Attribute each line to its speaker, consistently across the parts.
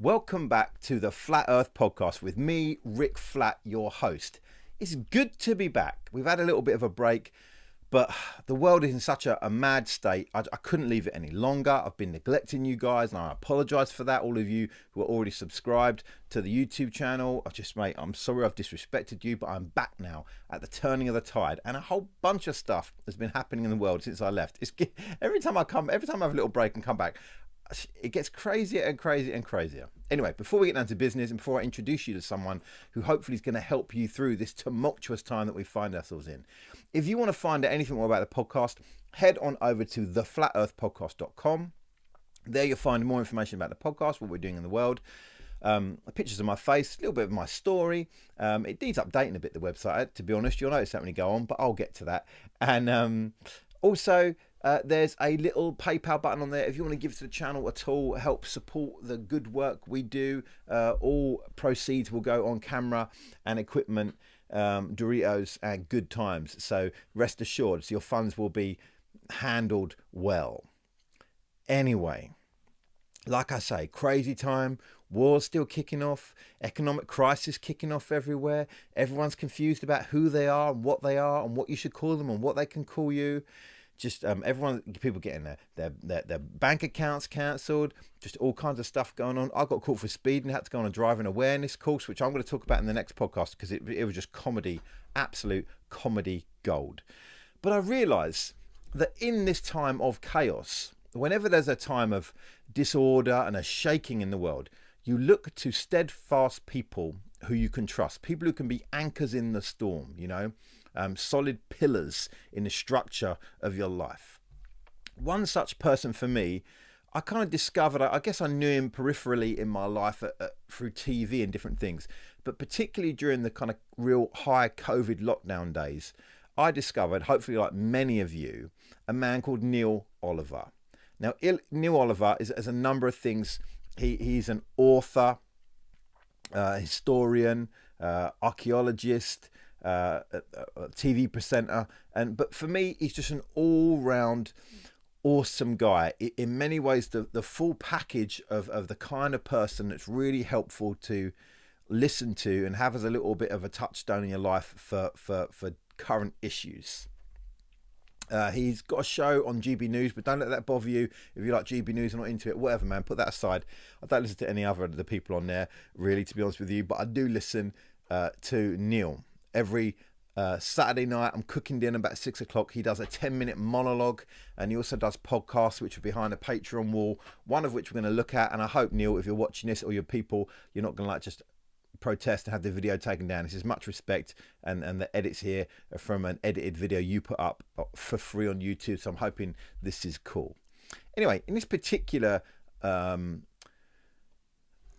Speaker 1: Welcome back to the Flat Earth Podcast with me, Rick Flat, your host. It's good to be back. We've had a little bit of a break, but the world is in such a mad state. I couldn't leave it any longer. I've been neglecting you guys, and I apologise for that. All of you who are already subscribed to the YouTube channel, I'm sorry I've disrespected you, but I'm back now at the turning of the tide, and a whole bunch of stuff has been happening in the world since I left. Every time I have a little break and come back, it gets crazier and crazier and crazier. Anyway, before we get down to business and before I introduce you to someone who hopefully is going to help you through this tumultuous time that we find ourselves in, if you want to find out anything more about the podcast, head on over to theflatearthpodcast.com. There you'll find more information about the podcast, what we're doing in the world, pictures of my face, a little bit of my story. It needs updating a bit, the website, to be honest. You'll notice that when you go on, but I'll get to that. And also, there's a little PayPal button on there if you want to give to the channel at all, help support the good work we do. All proceeds will go on camera and equipment, Doritos and good times. So rest assured, so your funds will be handled well. Anyway, like I say, crazy time. War's still kicking off. Economic crisis kicking off everywhere. Everyone's confused about who they are and what you should call them and what they can call you. Just people getting their bank accounts cancelled, just all kinds of stuff going on. I got caught for speeding, had to go on a driving awareness course, which I'm going to talk about in the next podcast because it was just comedy, absolute comedy gold. But I realise that in this time of chaos, whenever there's a time of disorder and a shaking in the world, you look to steadfast people who you can trust, people who can be anchors in the storm, solid pillars in the structure of your life. One such person for me, I kind of discovered, I guess I knew him peripherally in my life through TV and different things, but particularly during the kind of real high COVID lockdown days, I discovered, hopefully like many of you, a man called Neil Oliver. Now, Neil Oliver is a number of things. He's an author, historian, archaeologist, TV presenter, but for me he's just an all-round awesome guy. In many ways the full package of the kind of person that's really helpful to listen to and have as a little bit of a touchstone in your life for current issues. He's got a show on GB News, but don't let that bother you. If you like GB News and not into it, whatever, man, put that aside. I don't listen to any other of the people on there, really, to be honest with you, but I do listen to Neil. Every Saturday night, I'm cooking dinner about 6 o'clock. He does a 10-minute monologue, and he also does podcasts, which are behind a Patreon wall, one of which we're going to look at. And I hope, Neil, if you're watching this, or your people, you're not going to just protest and have the video taken down. This is much respect, and the edits here are from an edited video you put up for free on YouTube, so I'm hoping this is cool. Anyway, in this particular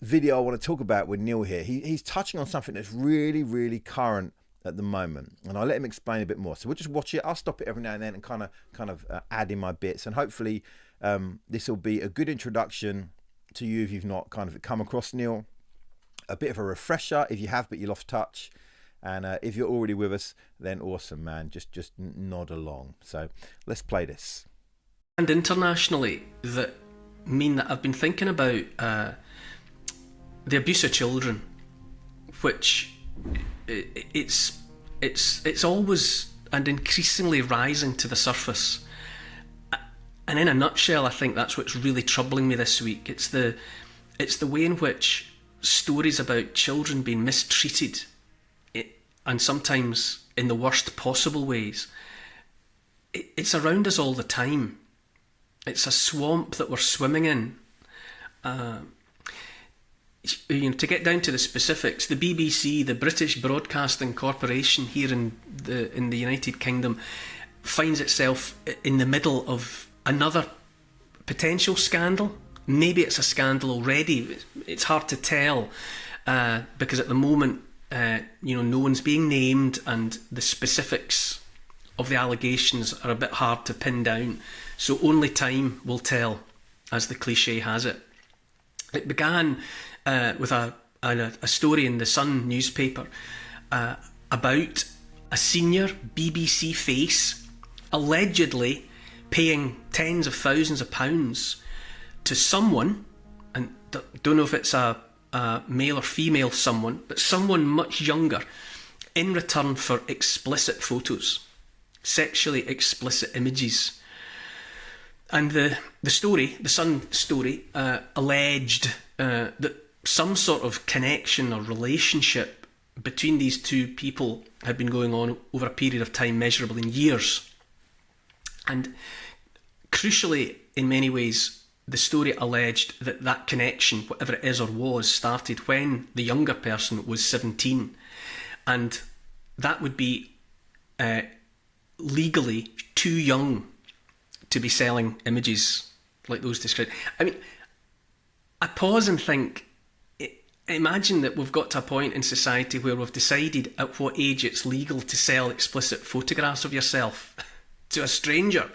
Speaker 1: video I want to talk about with Neil here, he's touching on something that's really, really current at the moment, and I'll let him explain a bit more. So we'll just watch it. I'll stop it every now and then and kind of add in my bits, and hopefully this will be a good introduction to you if you've not kind of come across Neil, a bit of a refresher if you have but you lost touch, and if you're already with us, then awesome, man, just nod along. So let's play this.
Speaker 2: And internationally, that mean that I've been thinking about the abuse of children, which it's always and increasingly rising to the surface. And in a nutshell, I think that's what's really troubling me this week. It's the way in which stories about children being mistreated, and sometimes in the worst possible ways, it's around us all the time. It's a swamp that we're swimming in. To get down to the specifics, the BBC, the British Broadcasting Corporation here in the United Kingdom, finds itself in the middle of another potential scandal. Maybe it's a scandal already. It's hard to tell because at the moment, no one's being named, and the specifics of the allegations are a bit hard to pin down. So only time will tell, as the cliche has it. It began with a story in the Sun newspaper about a senior BBC face allegedly paying tens of thousands of pounds to someone, and don't know if it's a male or female someone, but someone much younger, in return for explicit photos, sexually explicit images. And the story, the Sun story, alleged that some sort of connection or relationship between these two people had been going on over a period of time measurable in years. And crucially, in many ways, the story alleged that that connection, whatever it is or was, started when the younger person was 17. And that would be legally too young to be selling images like those described. I mean, I pause and think, imagine that we've got to a point in society where we've decided at what age it's legal to sell explicit photographs of yourself to a stranger.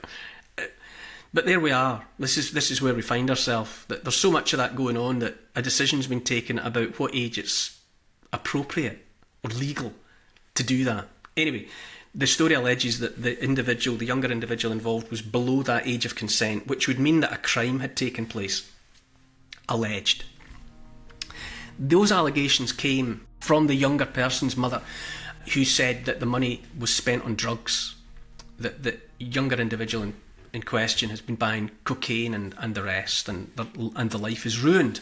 Speaker 2: But there we are. This is where we find ourselves. That there's so much of that going on that a decision's been taken about what age it's appropriate or legal to do that. Anyway, the story alleges that the younger individual involved, was below that age of consent, which would mean that a crime had taken place. Alleged. Those allegations came from the younger person's mother, who said that the money was spent on drugs, that the younger individual in question has been buying cocaine and the rest, and the life is ruined.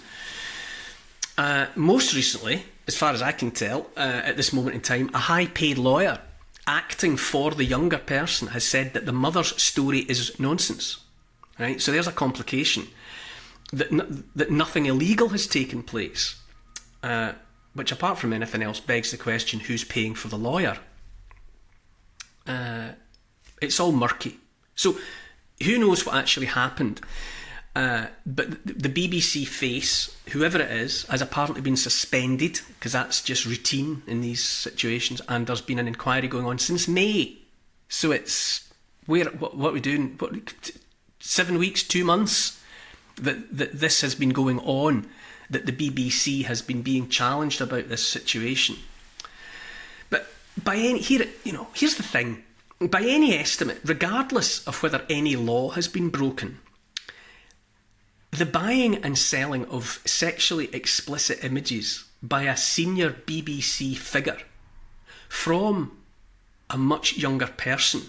Speaker 2: Most recently, as far as I can tell, at this moment in time, a high-paid lawyer acting for the younger person has said that the mother's story is nonsense. Right? So there's a complication, that nothing illegal has taken place, which, apart from anything else, begs the question: who's paying for the lawyer? It's all murky. So who knows what actually happened? But the BBC face, whoever it is, has apparently been suspended, because that's just routine in these situations, and there's been an inquiry going on since May. So it's what are we doing? 7 weeks, 2 months that this has been going on, that the BBC has been being challenged about this situation. But here's the thing. By any estimate, regardless of whether any law has been broken, the buying and selling of sexually explicit images by a senior BBC figure from a much younger person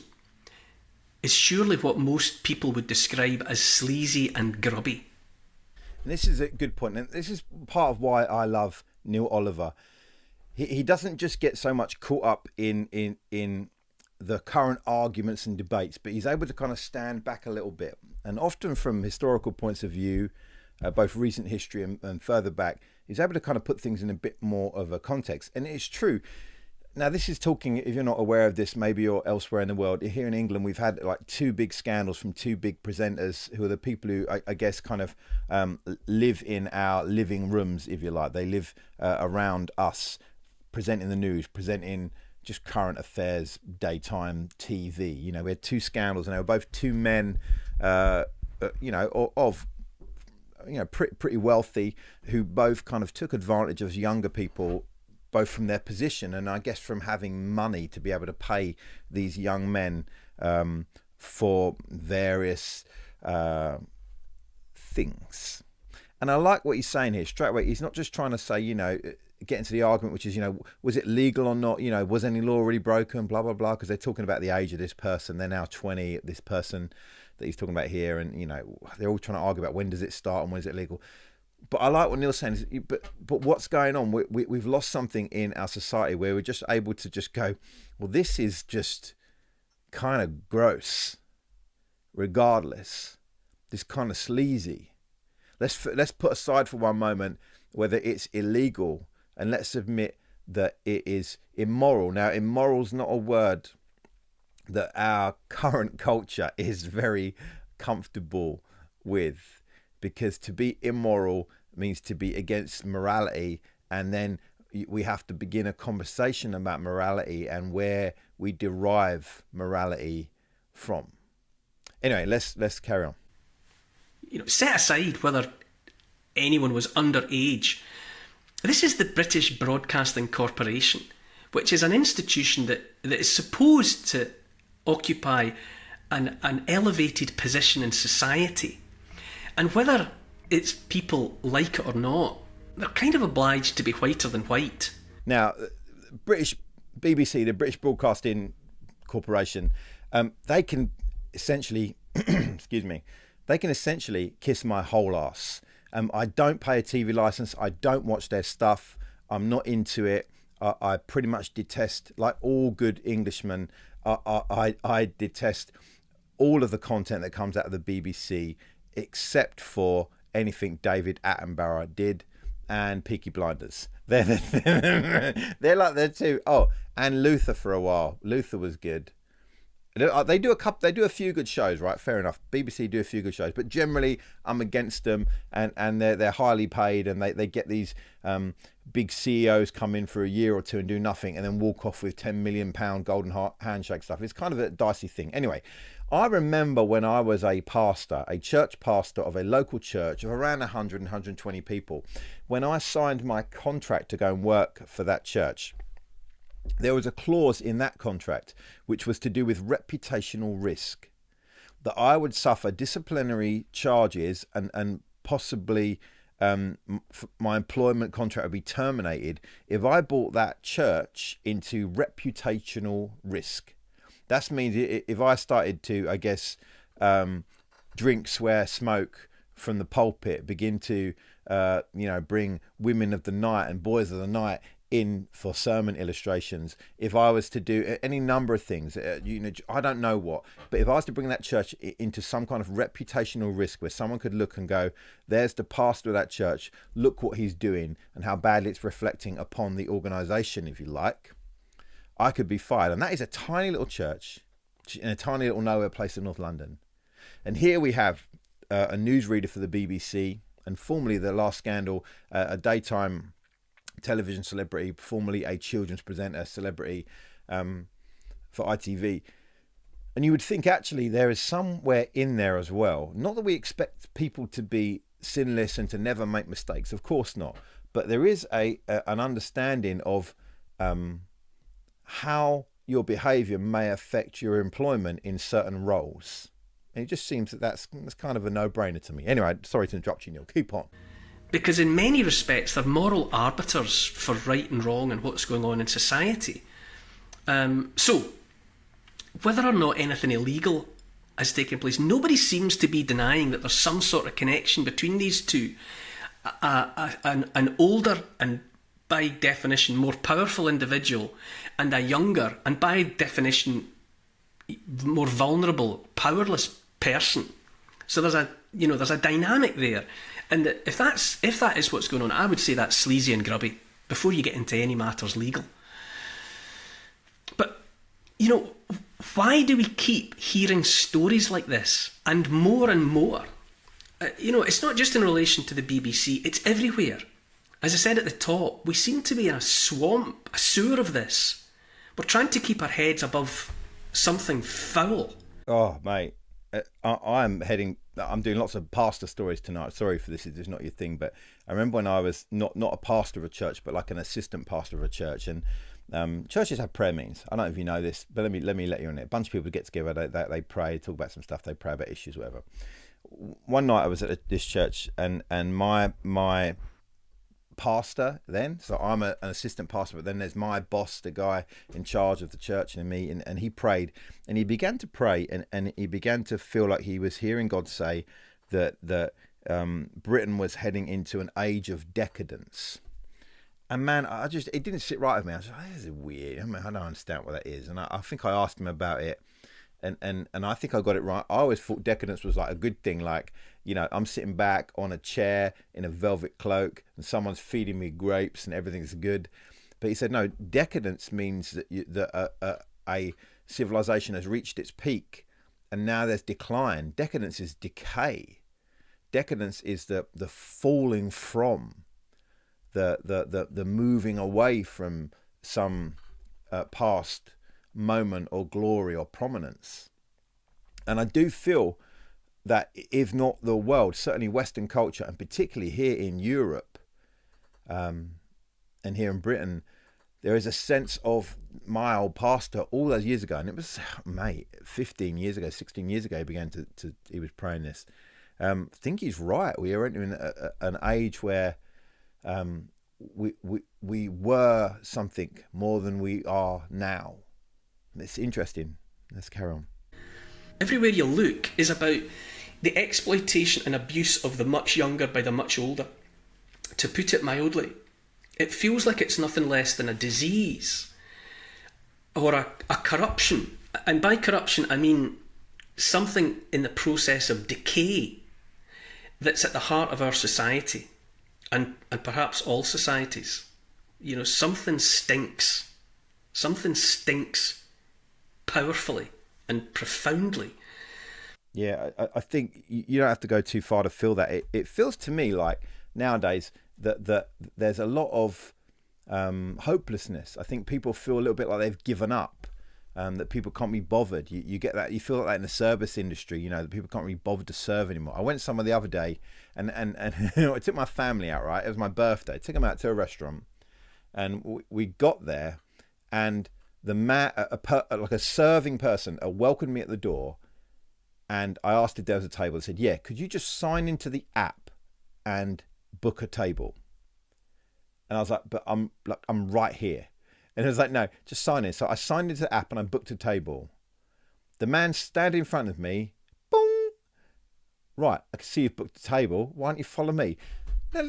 Speaker 2: is surely what most people would describe as sleazy and grubby.
Speaker 1: And this is a good point, and this is part of why I love Neil Oliver. He doesn't just get so much caught up in the current arguments and debates, but he's able to kind of stand back a little bit, and often from historical points of view, both recent history and further back, he's able to kind of put things in a bit more of a context. And it's true. Now, this is talking, if you're not aware of this, maybe you're elsewhere in the world. Here in England, we've had like 2 big scandals from 2 big presenters who are the people who, I guess, kind of live in our living rooms, if you like. They live around us, presenting the news, presenting just current affairs, daytime TV. You know, we had 2 scandals, and they were both 2 men, pretty wealthy, who both kind of took advantage of younger people, both from their position and I guess from having money to be able to pay these young men for various things. And I like what he's saying here straight away. He's not just trying to say, get into the argument, which is, was it legal or not? Was any law already broken? Blah, blah, blah. Because they're talking about the age of this person. They're now 20, this person that he's talking about here. And, they're all trying to argue about when does it start and when is it legal. But I like what Neil's saying. But what's going on? We've lost something in our society where we're just able to just go, well, this is just kind of gross, regardless. This kind of sleazy. Let's put aside for one moment whether it's illegal, and let's admit that it is immoral. Now, immoral's not a word that our current culture is very comfortable with, because to be immoral means to be against morality, and then we have to begin a conversation about morality and where we derive morality from. Anyway, let's carry on.
Speaker 2: Set aside whether anyone was underage, this is the British Broadcasting Corporation, which is an institution that is supposed to occupy an elevated position in society. And whether its people, like it or not, they're kind of obliged to be whiter than white.
Speaker 1: Now, British BBC, the British Broadcasting Corporation, they can essentially, excuse me, they can essentially kiss my whole ass. I don't pay a TV license. I don't watch their stuff. I'm not into it. I pretty much detest, like all good Englishmen, I detest all of the content that comes out of the BBC, except for anything David Attenborough did and Peaky Blinders. They're like the two. Oh, and Luther for a while. Luther was good. They do a few good shows, right? Fair enough. BBC do a few good shows, but generally I'm against them, and they're highly paid, and they get these big CEOs come in for a year or two and do nothing, and then walk off with £10 million golden handshake stuff. It's kind of a dicey thing. Anyway, I remember when I was a pastor, a church pastor of a local church of around 100 and 120 people, when I signed my contract to go and work for that church, there was a clause in that contract which was to do with reputational risk, that I would suffer disciplinary charges and possibly my employment contract would be terminated if I brought that church into reputational risk. That means if I started to, I guess, drink, swear, smoke from the pulpit, begin to, bring women of the night and boys of the night in for sermon illustrations, if I was to do any number of things, I don't know what, but if I was to bring that church into some kind of reputational risk where someone could look and go, there's the pastor of that church, look what he's doing and how badly it's reflecting upon the organisation, if you like, I could be fired. And that is a tiny little church in a tiny little nowhere place in North London. And here we have a newsreader for the BBC, and formerly the last scandal, a daytime television celebrity, formerly a children's presenter celebrity for ITV. And you would think actually there is somewhere in there as well, not that we expect people to be sinless and to never make mistakes, of course not, but there is an understanding of how your behaviour may affect your employment in certain roles. And it just seems that that's kind of a no-brainer to me. Anyway, sorry to interrupt you, Neil. Keep on.
Speaker 2: Because in many respects, they're moral arbiters for right and wrong and what's going on in society. So, whether or not anything illegal has taken place, nobody seems to be denying that there's some sort of connection between these two. An older and, by definition, more powerful individual and a younger and, by definition, more vulnerable, powerless person. So there's a dynamic there. And if that is what's going on, I would say that's sleazy and grubby before you get into any matters legal. But, why do we keep hearing stories like this and more and more? It's not just in relation to the BBC, it's everywhere. As I said at the top, we seem to be in a swamp, a sewer of this. We're trying to keep our heads above something foul.
Speaker 1: Oh, mate. I'm doing lots of pastor stories tonight. Sorry for this, it's not your thing, but I remember when I was not a pastor of a church, but like an assistant pastor of a church, and churches have prayer meetings. I don't know if you know this, but let me let you in it. A bunch of people get together, they pray, talk about some stuff, they pray about issues, whatever. One night I was at this church, and my pastor then, so I'm an assistant pastor, but then there's my boss, the guy in charge of the church, and me, and he prayed, and he began to pray, and he began to feel like he was hearing God say that Britain was heading into an age of decadence. And man, it didn't sit right with me. I was like, this is weird. I don't understand what that is. And I think I asked him about it, and I think I got it right. I always thought decadence was like a good thing, like, I'm sitting back on a chair in a velvet cloak and someone's feeding me grapes and everything's good. But he said, no, decadence means that a civilization has reached its peak and now there's decline. Decadence is decay. Decadence is the falling from, the moving away from some past moment or glory or prominence. And I do feel that if not the world, certainly Western culture, and particularly here in Europe and here in Britain, there is a sense of my old pastor all those years ago, and it was, 15 years ago, 16 years ago, he was praying this. I think he's right. We are entering an age where we were something more than we are now. It's interesting. Let's carry on.
Speaker 2: Everywhere you look is about the exploitation and abuse of the much younger by the much older. To put it mildly, it feels like it's nothing less than a disease or a corruption. And by corruption, I mean something in the process of decay that's at the heart of our society and perhaps all societies. You know, something stinks. Something stinks powerfully and profoundly.
Speaker 1: Yeah, I think you don't have to go too far to feel that. It feels to me like nowadays that there's a lot of hopelessness. I think people feel a little bit like they've given up, that people can't be bothered. You get that, you feel like that in the service industry, you know, that people can't be bothered to serve anymore. I went somewhere the other day and I took my family out, right? It was my birthday. I took them out to a restaurant and we got there and the man, like a serving person, welcomed me at the door. And I asked if there was a table. I said, yeah, could you just sign into the app and book a table? And I was like, but I'm right here. And he was like, no, just sign in. So I signed into the app and I booked a table. The man standing in front of me, boom. Right, I can see you've booked a table. Why don't you follow me? What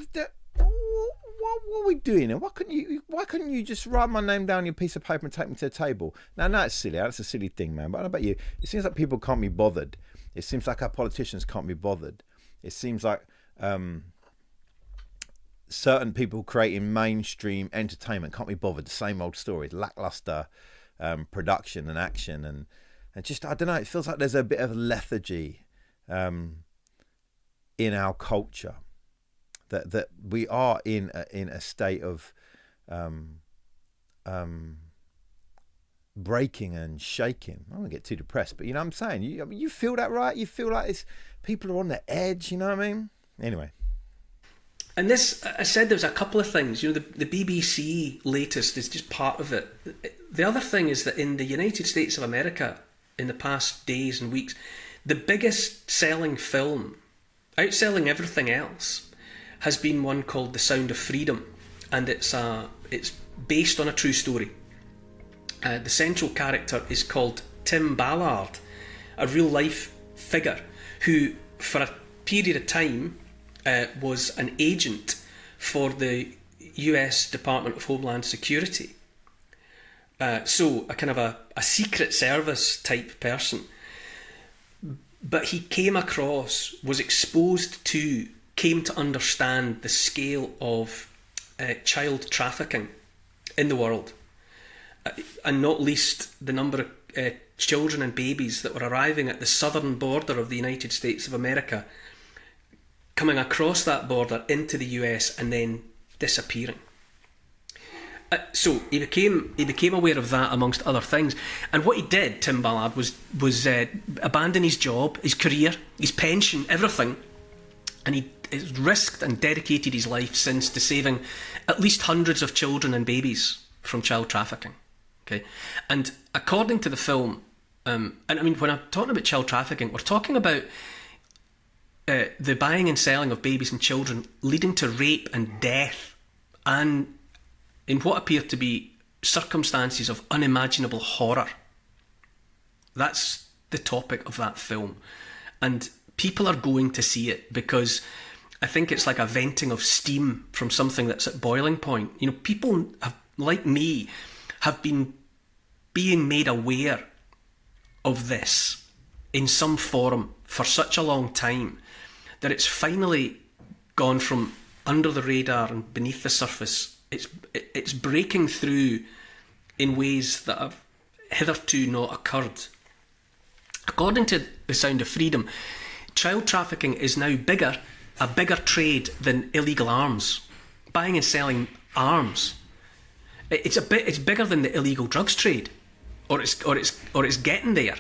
Speaker 1: are we doing? And why couldn't you just write my name down on your piece of paper and take me to the table? Now, it's silly. That's a silly thing, man. But I bet you, it seems like people can't be bothered. It seems like our politicians can't be bothered. It seems like certain people creating mainstream entertainment can't be bothered. The same old stories, lackluster production and action, and just, I don't know. It feels like there's a bit of lethargy in our culture. That we are in a state of breaking and shaking. I don't want to get too depressed, but you know what I'm saying? You feel that, right? You feel like people are on the edge, you know what I mean? Anyway.
Speaker 2: And this, I said there's a couple of things. You know, the BBC latest is just part of it. The other thing is that in the United States of America, in the past days and weeks, the biggest selling film, outselling everything else, has been one called The Sound of Freedom, and it's based on a true story. The central character is called Tim Ballard, a real life figure who, for a period of time, was an agent for the US Department of Homeland Security. So a kind of a secret service type person. But he was exposed to, came to understand the scale of child trafficking in the world, and not least the number of children and babies that were arriving at the southern border of the United States of America, coming across that border into the US and then disappearing. So he became aware of that amongst other things, and what he did, Tim Ballard, was abandon his job, his career, his pension, everything, and he risked and dedicated his life since to saving at least hundreds of children and babies from child trafficking. Okay, and according to the film, and I mean, when I'm talking about child trafficking, we're talking about the buying and selling of babies and children leading to rape and death, and in what appear to be circumstances of unimaginable horror. That's the topic of that film, and people are going to see it because I think it's like a venting of steam from something that's at boiling point. You know, people like me have been being made aware of this in some forum for such a long time that it's finally gone from under the radar and beneath the surface. It's breaking through in ways that have hitherto not occurred. According to The Sound of Freedom, child trafficking is now a bigger trade than illegal arms. Buying and selling arms. It's bigger than the illegal drugs trade, or it's getting there.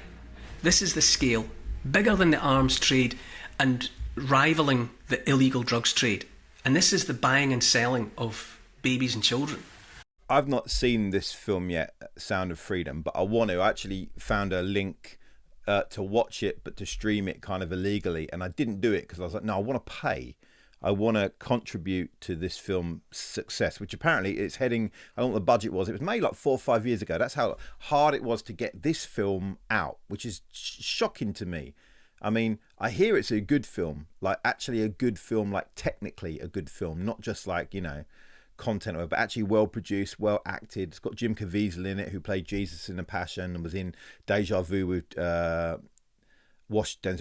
Speaker 2: This is the scale, bigger than the arms trade and rivaling the illegal drugs trade. And this is the buying and selling of babies and children.
Speaker 1: I've not seen this film yet, Sound of Freedom, but I want to. I actually found a link to watch it, but to stream it kind of illegally. And I didn't do it because I was like, no, I want to pay. I want to contribute to this film's success, which apparently it's heading, I don't know what the budget was. It was made like 4 or 5 years ago. That's how hard it was to get this film out, which is shocking to me. I mean, I hear it's a good film, like actually a good film, like technically a good film, not just like, content, but actually well produced, well acted. It's got Jim Caviezel in it, who played Jesus in The Passion and was in Deja Vu with Denzel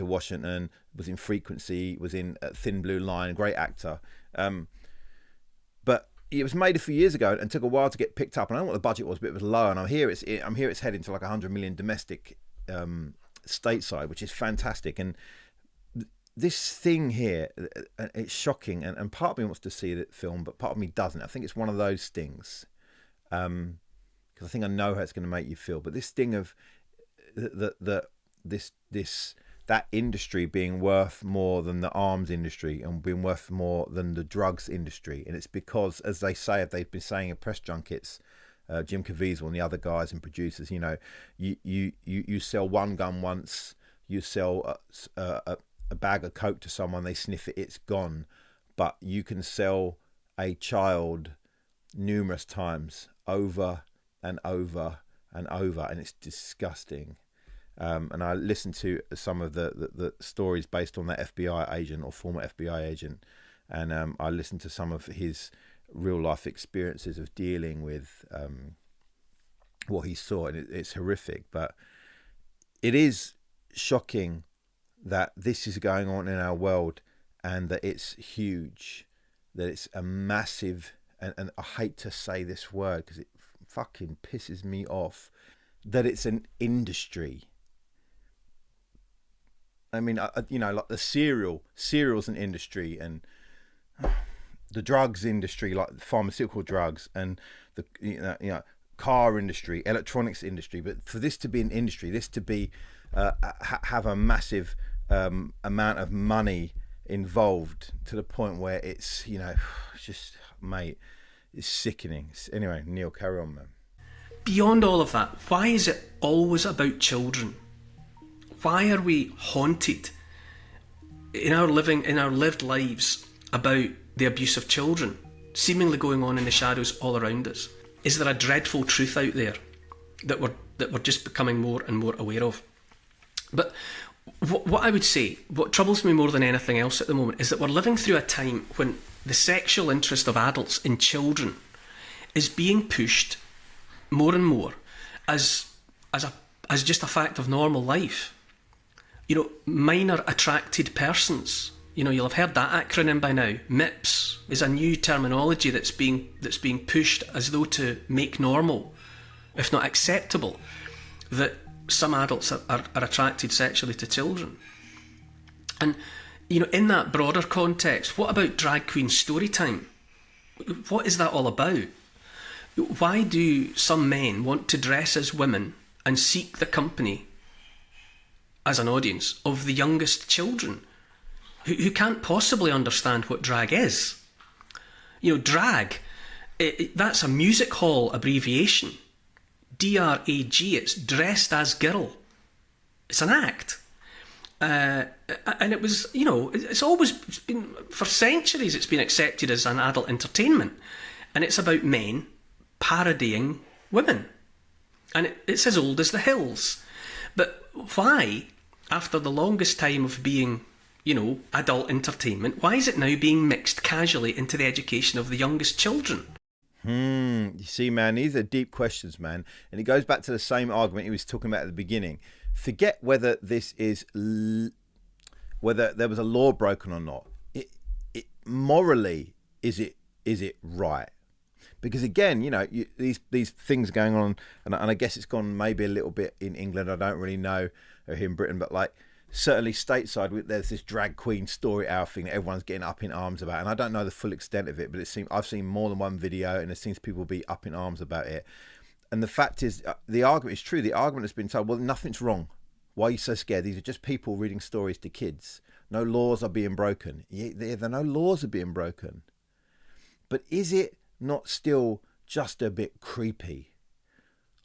Speaker 1: Washington, was in Frequency, was in Thin Blue Line, great actor. But it was made a few years ago and took a while to get picked up. And I don't know what the budget was, but it was low. And I'm here it's heading to like 100 million domestic stateside, which is fantastic. And this thing here, it's shocking. And part of me wants to see the film, but part of me doesn't. I think it's one of those things. Because I think I know how it's going to make you feel. But this thing of that industry being worth more than the arms industry and being worth more than the drugs industry, and it's because, as they say, they've been saying in press junkets, Jim Caviezel and the other guys and producers, you sell one gun once, you sell a bag of coke to someone, they sniff it, it's gone, but you can sell a child numerous times, over and over and over, and it's disgusting. And I listened to some of the stories based on that FBI agent or former FBI agent, and I listened to some of his real life experiences of dealing with what he saw, and it's horrific. But it is shocking that this is going on in our world, and that it's huge, that it's a massive, and I hate to say this word because it fucking pisses me off, that it's an industry. I mean, like the cereal's an industry, and the drugs industry, like pharmaceutical drugs, and the car industry, electronics industry. But for this to be an industry, this to be have a massive amount of money involved to the point where it's it's just, mate, it's sickening. Anyway, Neil, carry on, man.
Speaker 2: Beyond all of that, why is it always about children? Why are we haunted in our lived lives about the abuse of children, seemingly going on in the shadows all around us? Is there a dreadful truth out there that we're just becoming more and more aware of? But what I would say, what troubles me more than anything else at the moment, is that we're living through a time when the sexual interest of adults in children is being pushed more and more as just a fact of normal life. Minor attracted persons. You'll have heard that acronym by now. MIPS is a new terminology that's being pushed as though to make normal, if not acceptable, that some adults are attracted sexually to children. And in that broader context, what about drag queen story time? What is that all about? Why do some men want to dress as women and seek the company, as an audience, of the youngest children who can't possibly understand what drag is? Drag, that's a music hall abbreviation. DRAG, it's dressed as girl. It's an act. And it was, it's always been, for centuries, it's been accepted as an adult entertainment. And it's about men parodying women. And it's as old as the hills. But why, after the longest time of being, adult entertainment, why is it now being mixed casually into the education of the youngest children?
Speaker 1: You see, man, these are deep questions, man. And it goes back to the same argument he was talking about at the beginning. Forget whether this is, whether there was a law broken or not. It morally, is it right? Because again, these things going on, and I guess it's gone maybe a little bit in England. I don't really know, or here in Britain, but like certainly stateside, there's this drag queen story hour thing that everyone's getting up in arms about, and I don't know the full extent of it, but I've seen more than one video, and it seems people be up in arms about it. And the fact is, the argument is true. The argument has been told, well, nothing's wrong. Why are you so scared? These are just people reading stories to kids. No laws are being broken. Yeah, no laws are being broken. But is it not still just a bit creepy?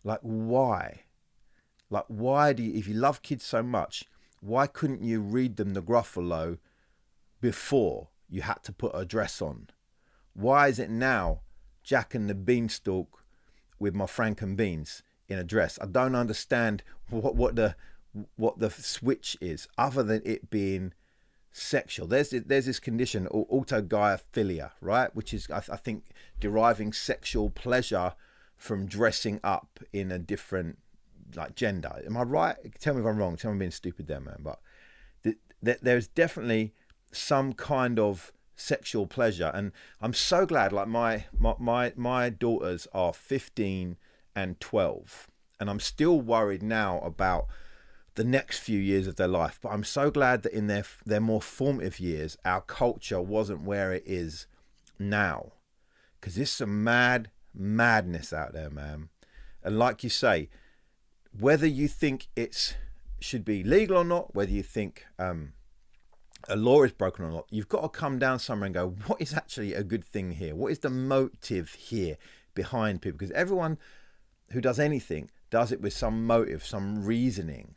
Speaker 1: Like, why? Like, why do you, if you love kids so much, why couldn't you read them the Gruffalo before you had to put a dress on? Why is it now Jack and the Beanstalk with my Franken beans in a dress? I don't understand what the switch is, other than it being sexual. There's this condition, autogaiophilia, right, which is I think deriving sexual pleasure from dressing up in a different like gender. Am I right? Tell me if I'm wrong. Tell me I'm being stupid there, man. But there's definitely some kind of sexual pleasure, and I'm so glad. Like my daughters are 15 and 12, and I'm still worried now about the next few years of their life. But I'm so glad that in their more formative years, our culture wasn't where it is now, because there's some madness out there, man. And like you say, whether you think it's should be legal or not, whether you think a law is broken or not, you've got to come down somewhere and go, what is actually a good thing here? What is the motive here behind people? Because everyone who does anything does it with some motive, some reasoning.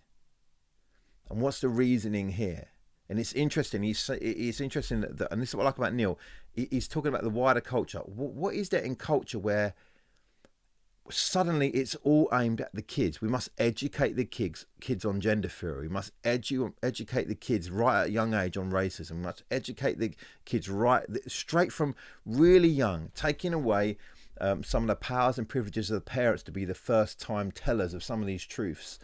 Speaker 1: And what's the reasoning here? And it's interesting. It's interesting that, and this is what I like about Neil. He's talking about the wider culture. What is there in culture where suddenly it's all aimed at the kids? We must educate the kids on gender theory. We must educate the kids right at a young age on racism. We must educate the kids straight from really young, taking away some of the powers and privileges of the parents to be the first time tellers of some of these truths,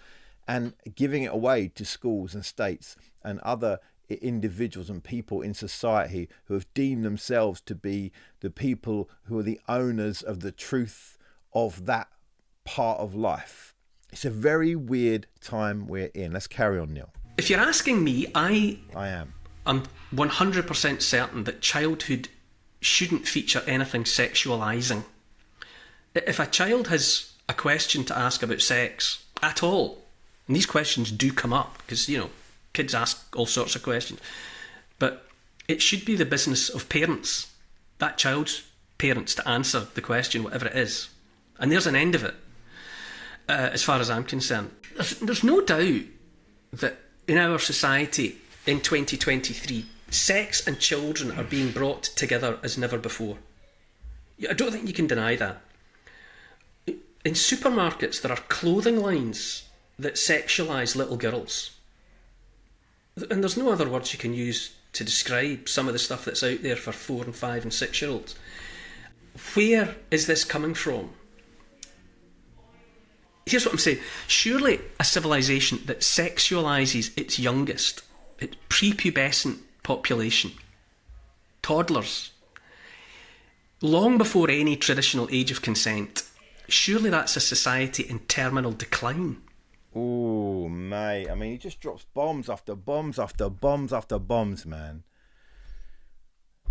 Speaker 1: and giving it away to schools and states and other individuals and people in society who have deemed themselves to be the people who are the owners of the truth of that part of life. It's a very weird time we're in. Let's carry on, Neil.
Speaker 2: If you're asking me, I
Speaker 1: am.
Speaker 2: I'm 100% certain that childhood shouldn't feature anything sexualizing. If a child has a question to ask about sex at all, and these questions do come up because, you know, kids ask all sorts of questions, but it should be the business of parents, that child's parents, to answer the question, whatever it is. And there's an end of it, as far as I'm concerned. There's no doubt that in our society in 2023, sex and children are being brought together as never before. I don't think you can deny that. In supermarkets, there are clothing lines that sexualise little girls. And there's no other words you can use to describe some of the stuff that's out there for 4 and 5 and 6 year olds. Where is this coming from? Here's what I'm saying. Surely a civilization that sexualises its youngest, its prepubescent population, toddlers, long before any traditional age of consent, surely that's a society in terminal decline.
Speaker 1: Oh, mate. I mean, he just drops bombs after bombs after bombs after bombs, man.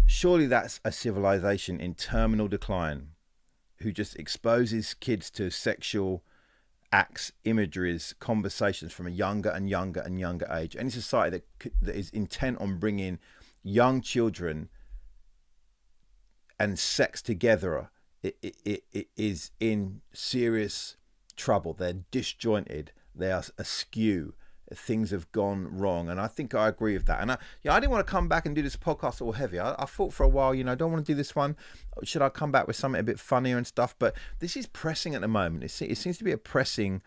Speaker 1: Surely that's a civilization in terminal decline who just exposes kids to sexual acts, imageries, conversations from a younger and younger and younger age. Any society that is intent on bringing young children and sex together, it is in serious trouble. They're disjointed. They are askew. Things have gone wrong, and I think I agree with that. And I didn't want to come back and do this podcast all heavy. I thought for a while, I don't want to do this one. Should I come back with something a bit funnier and stuff? But this is pressing at the moment. It seems to be a pressing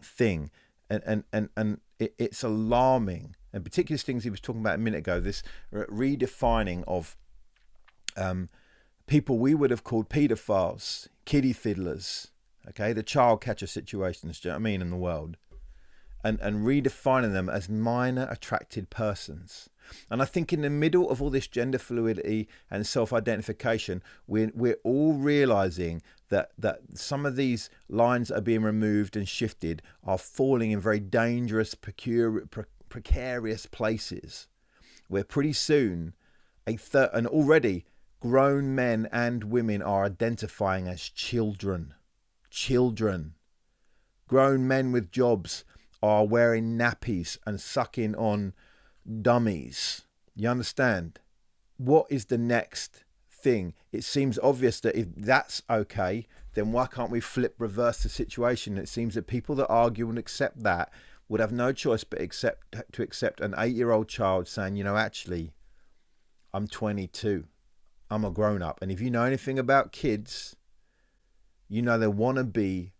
Speaker 1: thing, and it's alarming. And particularly things he was talking about a minute ago. This redefining of people we would have called paedophiles, kiddie fiddlers. Okay, the child catcher situations. Do you know what I mean, in the world? And redefining them as minor attracted persons. And I think in the middle of all this gender fluidity and self-identification, we're all realising that some of these lines that are being removed and shifted are falling in very dangerous, precarious places, where pretty soon and already grown men and women are identifying as children. Grown men with jobs are wearing nappies and sucking on dummies. You understand? What is the next thing. It seems obvious that if that's okay, then why can't we reverse the situation? It seems that people that argue and accept that would have no choice but to accept an 8-year-old child saying, you know, actually, I'm 22. I'm a grown-up. And if you know anything about kids, you know they want to be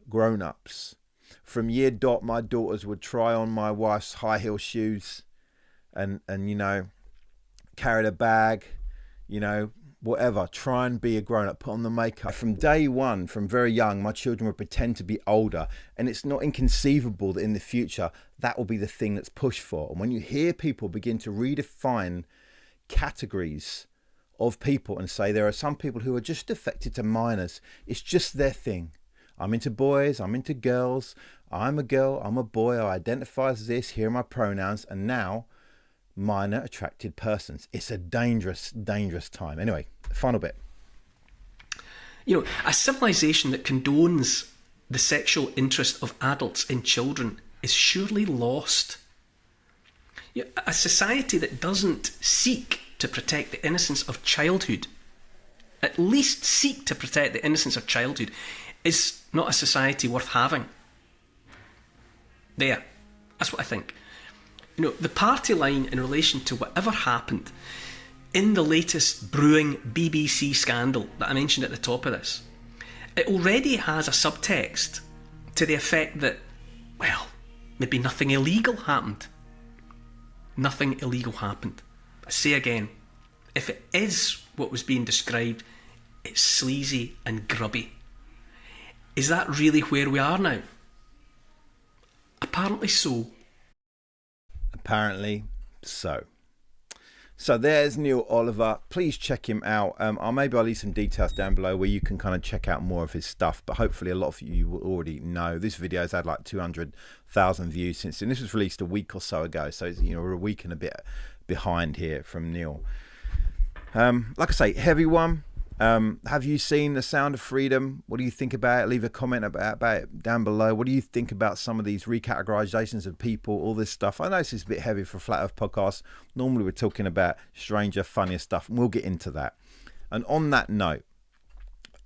Speaker 1: grown-ups. From year dot, my daughters would try on my wife's high heel shoes and you know, carry a bag, you know, whatever, try and be a grown-up, put on the makeup. From day one, from very young, my children would pretend to be older, and it's not inconceivable that in the future that will be the thing that's pushed for. And when you hear people begin to redefine categories of people and say there are some people who are just affected to minors, it's just their thing. I'm into boys, I'm into girls, I'm a girl, I'm a boy, I identify as this, here are my pronouns, and now minor attracted persons. It's a dangerous, dangerous time. Anyway, final bit.
Speaker 2: You know, a civilization that condones the sexual interest of adults in children is surely lost. You know, a society that doesn't seek to protect the innocence of childhood, at least seek to protect the innocence of childhood, is not a society worth having. There. That's what I think. You know, the party line in relation to whatever happened in the latest brewing BBC scandal that I mentioned at the top of this, it already has a subtext to the effect that, well, maybe nothing illegal happened. Nothing illegal happened. I say again, if it is what was being described, it's sleazy and grubby. Is that really where we are now? Apparently so.
Speaker 1: Apparently so. So there's Neil Oliver. Please check him out. I'll leave some details down below where you can kind of check out more of his stuff. But hopefully a lot of you will already know. This video has had like 200,000 views since then. This was released a week or so ago. So, you know, we're a week and a bit behind here from Neil. Like I say, heavy one. Have you seen The Sound of Freedom? What do you think about it? Leave a comment about it down below. What do you think about some of these recategorizations of people, all this stuff? I know this is a bit heavy for a Flat Earth podcast. Normally we're talking about stranger, funnier stuff, and we'll get into that. And on that note,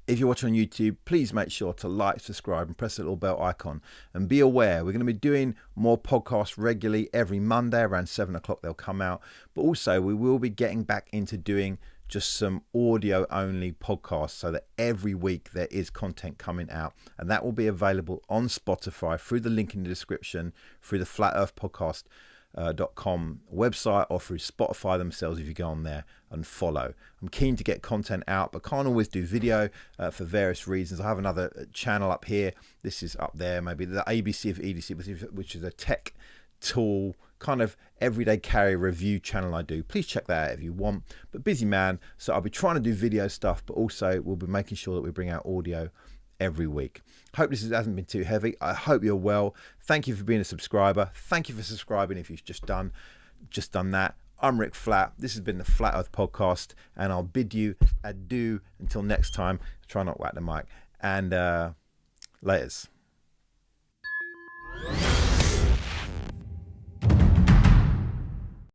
Speaker 1: if you're watching on YouTube, please make sure to like, subscribe, and press the little bell icon. And be aware, we're going to be doing more podcasts regularly every Monday around 7 o'clock. They'll come out. But also, we will be getting back into doing just some audio only podcasts so that every week there is content coming out, and that will be available on Spotify through the link in the description, through the flatearthpodcast.com website, or through Spotify themselves if you go on there and follow. I'm keen to get content out, but can't always do video for various reasons. I have another channel up here. This is up there, maybe the ABC of EDC, which is a tech tool kind of everyday carry review channel I do. Please check that out if you want. But busy man, so I'll be trying to do video stuff, but also we'll be making sure that we bring out audio every week. Hope this hasn't been too heavy. I hope you're well. Thank you for being a subscriber. Thank you for subscribing if you've just done that. I'm Rick Flat. This has been the Flat Earth Podcast, and I'll bid you adieu until next time. Try not to whack the mic, and laters.